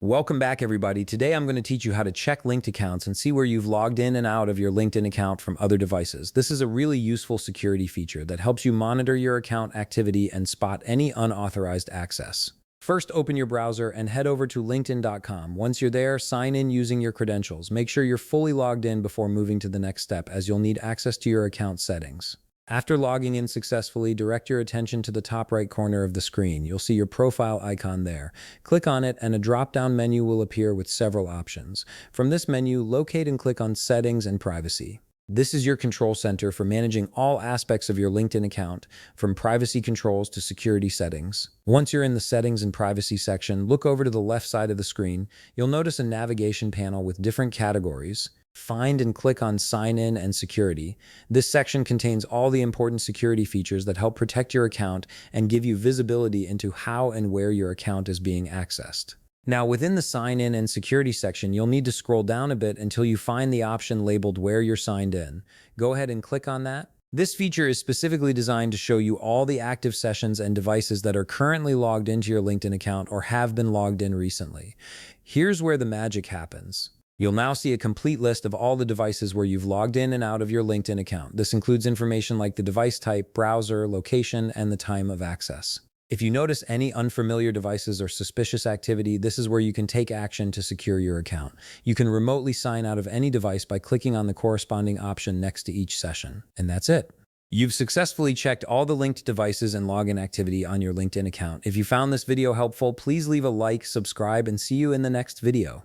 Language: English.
Welcome back, everybody. Today I'm going to teach you how to check linked accounts and see where you've logged in and out of your LinkedIn account from other devices. This is a really useful security feature that helps you monitor your account activity and spot any unauthorized access. First, open your browser and head over to linkedin.com. Once you're there, sign in using your credentials. Make sure you're fully logged in before moving to the next step, as you'll need access to your account settings. After logging in successfully, direct your attention to the top right corner of the screen. You'll see your profile icon there. Click on it and a drop-down menu will appear with several options. From this menu, locate and click on Settings and Privacy. This is your control center for managing all aspects of your LinkedIn account, from privacy controls to security settings. Once you're in the Settings and Privacy section, look over to the left side of the screen. You'll notice a navigation panel with different categories. Find and click on Sign In and Security. This section contains all the important security features that help protect your account and give you visibility into how and where your account is being accessed. Now, within the Sign In and Security section, you'll need to scroll down a bit until you find the option labeled Where You're Signed In. Go ahead and click on that. This feature is specifically designed to show you all the active sessions and devices that are currently logged into your LinkedIn account or have been logged in recently. Here's where the magic happens. You'll now see a complete list of all the devices where you've logged in and out of your LinkedIn account. This includes information like the device type, browser, location, and the time of access. If you notice any unfamiliar devices or suspicious activity, this is where you can take action to secure your account. You can remotely sign out of any device by clicking on the corresponding option next to each session. And that's it. You've successfully checked all the linked devices and login activity on your LinkedIn account. If you found this video helpful, please leave a like, subscribe, and see you in the next video.